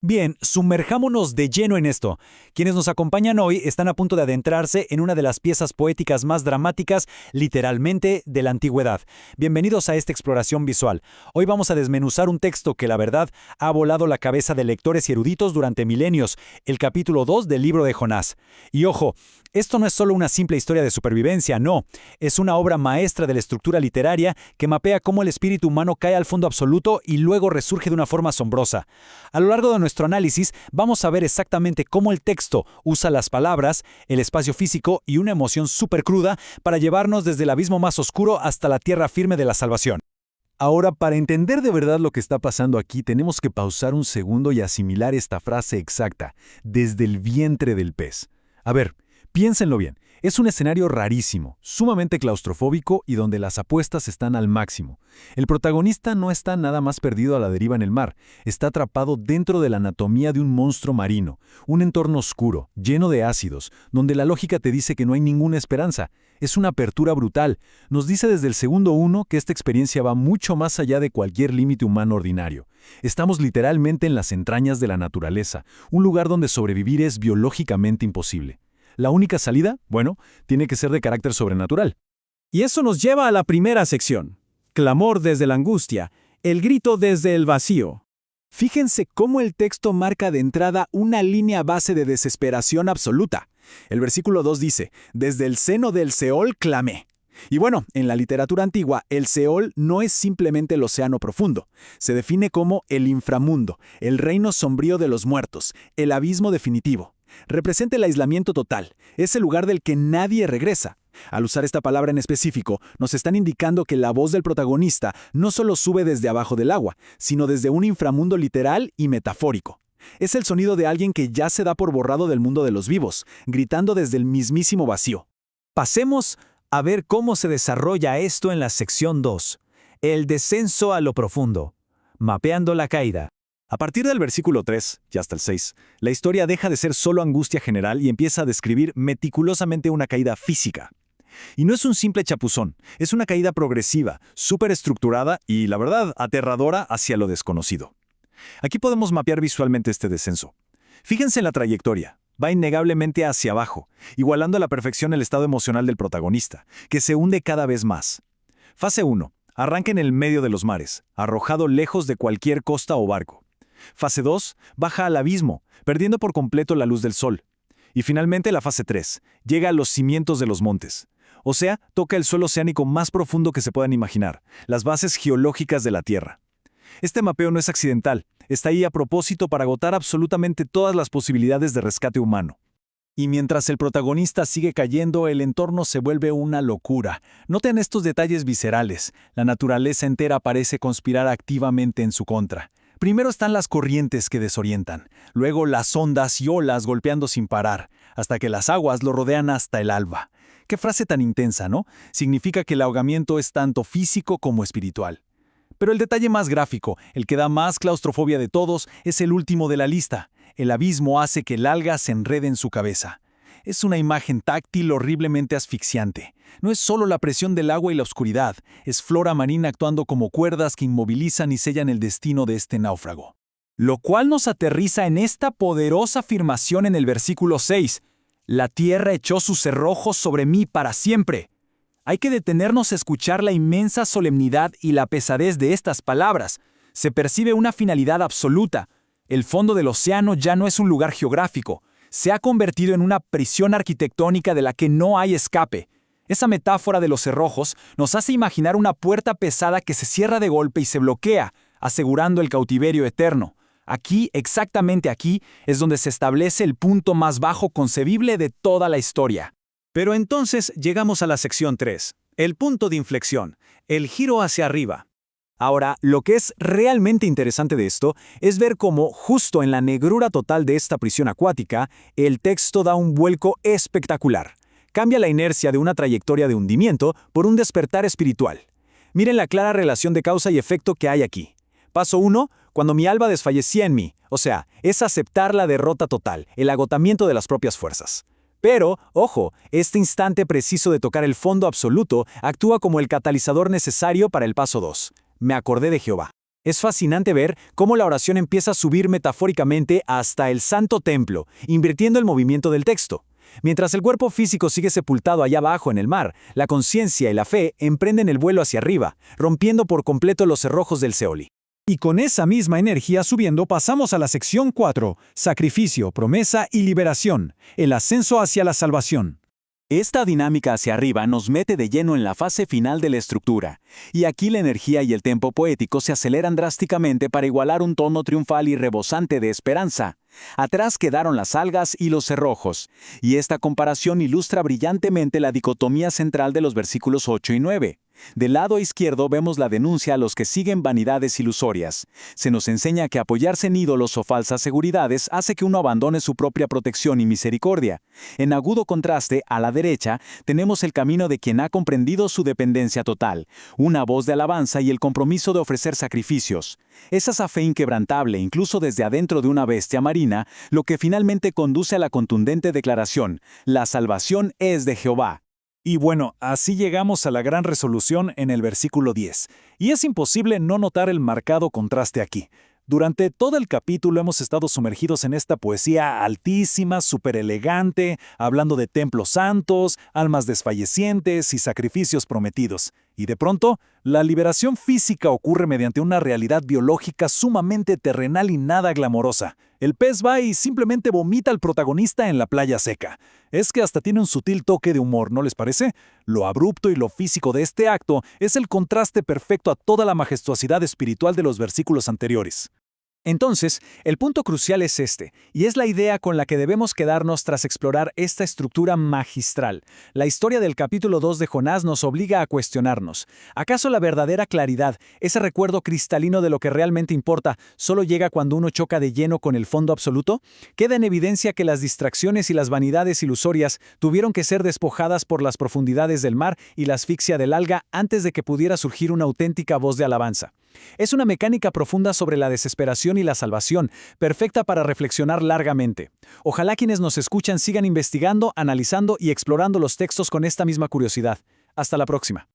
Bien, sumerjámonos de lleno en esto. Quienes nos acompañan hoy están a punto de adentrarse en una de las piezas poéticas más dramáticas, literalmente, de la antigüedad. Bienvenidos a esta exploración visual. Hoy vamos a desmenuzar un texto que, la verdad, ha volado la cabeza de lectores y eruditos durante milenios, el capítulo 2 del libro de Jonás. Y ojo, esto no es solo una simple historia de supervivencia, no. Es una obra maestra de la estructura literaria que mapea cómo el espíritu humano cae al fondo absoluto y luego resurge de una forma asombrosa. A lo largo de nuestro análisis, vamos a ver exactamente cómo el texto usa las palabras, el espacio físico y una emoción súper cruda para llevarnos desde el abismo más oscuro hasta la tierra firme de la salvación. Ahora, para entender de verdad lo que está pasando aquí, tenemos que pausar un segundo y asimilar esta frase exacta, desde el vientre del pez. A ver, piénsenlo bien. Es un escenario rarísimo, sumamente claustrofóbico y donde las apuestas están al máximo. El protagonista no está nada más perdido a la deriva en el mar, está atrapado dentro de la anatomía de un monstruo marino, un entorno oscuro, lleno de ácidos, donde la lógica te dice que no hay ninguna esperanza. Es una apertura brutal. Nos dice desde el segundo uno que esta experiencia va mucho más allá de cualquier límite humano ordinario. Estamos literalmente en las entrañas de la naturaleza, un lugar donde sobrevivir es biológicamente imposible. La única salida, bueno, tiene que ser de carácter sobrenatural. Y eso nos lleva a la primera sección. Clamor desde la angustia, el grito desde el vacío. Fíjense cómo el texto marca de entrada una línea base de desesperación absoluta. El versículo 2 dice, «Desde el seno del Seol clamé». Y bueno, en la literatura antigua, el Seol no es simplemente el océano profundo. Se define como el inframundo, el reino sombrío de los muertos, el abismo definitivo. Representa el aislamiento total, es el lugar del que nadie regresa. Al usar esta palabra en específico, nos están indicando que la voz del protagonista no solo sube desde abajo del agua, sino desde un inframundo literal y metafórico. Es el sonido de alguien que ya se da por borrado del mundo de los vivos, gritando desde el mismísimo vacío. Pasemos a ver cómo se desarrolla esto en la sección 2, el descenso a lo profundo, mapeando la caída. A partir del versículo 3 y hasta el 6, la historia deja de ser solo angustia general y empieza a describir meticulosamente una caída física. Y no es un simple chapuzón, es una caída progresiva, súper estructurada y, la verdad, aterradora hacia lo desconocido. Aquí podemos mapear visualmente este descenso. Fíjense en la trayectoria. Va innegablemente hacia abajo, igualando a la perfección el estado emocional del protagonista, que se hunde cada vez más. Fase 1. Arranca en el medio de los mares, arrojado lejos de cualquier costa o barco. Fase 2. Baja al abismo, perdiendo por completo la luz del sol. Y finalmente la fase 3. Llega a los cimientos de los montes. O sea, toca el suelo oceánico más profundo que se puedan imaginar, las bases geológicas de la Tierra. Este mapeo no es accidental, está ahí a propósito para agotar absolutamente todas las posibilidades de rescate humano. Y mientras el protagonista sigue cayendo, el entorno se vuelve una locura. Noten estos detalles viscerales. La naturaleza entera parece conspirar activamente en su contra. Primero están las corrientes que desorientan, luego las ondas y olas golpeando sin parar, hasta que las aguas lo rodean hasta el alba. Qué frase tan intensa, ¿no? Significa que el ahogamiento es tanto físico como espiritual. Pero el detalle más gráfico, el que da más claustrofobia de todos, es el último de la lista. El abismo hace que el alga se enrede en su cabeza. Es una imagen táctil horriblemente asfixiante. No es solo la presión del agua y la oscuridad, es flora marina actuando como cuerdas que inmovilizan y sellan el destino de este náufrago. Lo cual nos aterriza en esta poderosa afirmación en el versículo 6. La tierra echó sus cerrojos sobre mí para siempre. Hay que detenernos a escuchar la inmensa solemnidad y la pesadez de estas palabras. Se percibe una finalidad absoluta. El fondo del océano ya no es un lugar geográfico. Se ha convertido en una prisión arquitectónica de la que no hay escape. Esa metáfora de los cerrojos nos hace imaginar una puerta pesada que se cierra de golpe y se bloquea, asegurando el cautiverio eterno. Aquí, exactamente aquí, es donde se establece el punto más bajo concebible de toda la historia. Pero entonces llegamos a la sección 3, el punto de inflexión, el giro hacia arriba. Ahora, lo que es realmente interesante de esto es ver cómo, justo en la negrura total de esta prisión acuática, el texto da un vuelco espectacular. Cambia la inercia de una trayectoria de hundimiento por un despertar espiritual. Miren la clara relación de causa y efecto que hay aquí. Paso 1, cuando mi alma desfallecía en mí, o sea, es aceptar la derrota total, el agotamiento de las propias fuerzas. Pero, ojo, este instante preciso de tocar el fondo absoluto actúa como el catalizador necesario para el paso 2. Me acordé de Jehová. Es fascinante ver cómo la oración empieza a subir metafóricamente hasta el santo templo, invirtiendo el movimiento del texto. Mientras el cuerpo físico sigue sepultado allá abajo en el mar, la conciencia y la fe emprenden el vuelo hacia arriba, rompiendo por completo los cerrojos del Seol. Y con esa misma energía subiendo pasamos a la sección 4, sacrificio, promesa y liberación, el ascenso hacia la salvación. Esta dinámica hacia arriba nos mete de lleno en la fase final de la estructura, y aquí la energía y el tempo poético se aceleran drásticamente para igualar un tono triunfal y rebosante de esperanza. Atrás quedaron las algas y los cerrojos, y esta comparación ilustra brillantemente la dicotomía central de los versículos 8 y 9. Del lado izquierdo vemos la denuncia a los que siguen vanidades ilusorias. Se nos enseña que apoyarse en ídolos o falsas seguridades hace que uno abandone su propia protección y misericordia. En agudo contraste, a la derecha, tenemos el camino de quien ha comprendido su dependencia total, una voz de alabanza y el compromiso de ofrecer sacrificios. Es esa fe inquebrantable, incluso desde adentro de una bestia marina, lo que finalmente conduce a la contundente declaración: la salvación es de Jehová. Y bueno, así llegamos a la gran resolución en el versículo 10. Y es imposible no notar el marcado contraste aquí. Durante todo el capítulo hemos estado sumergidos en esta poesía altísima, súper elegante, hablando de templos santos, almas desfallecientes y sacrificios prometidos. Y de pronto, la liberación física ocurre mediante una realidad biológica sumamente terrenal y nada glamorosa. El pez va y simplemente vomita al protagonista en la playa seca. Es que hasta tiene un sutil toque de humor, ¿no les parece? Lo abrupto y lo físico de este acto es el contraste perfecto a toda la majestuosidad espiritual de los versículos anteriores. Entonces, el punto crucial es este, y es la idea con la que debemos quedarnos tras explorar esta estructura magistral. La historia del capítulo 2 de Jonás nos obliga a cuestionarnos. ¿Acaso la verdadera claridad, ese recuerdo cristalino de lo que realmente importa, solo llega cuando uno choca de lleno con el fondo absoluto? Queda en evidencia que las distracciones y las vanidades ilusorias tuvieron que ser despojadas por las profundidades del mar y la asfixia del alga antes de que pudiera surgir una auténtica voz de alabanza. Es una mecánica profunda sobre la desesperación y la salvación, perfecta para reflexionar largamente. Ojalá quienes nos escuchan sigan investigando, analizando y explorando los textos con esta misma curiosidad. Hasta la próxima.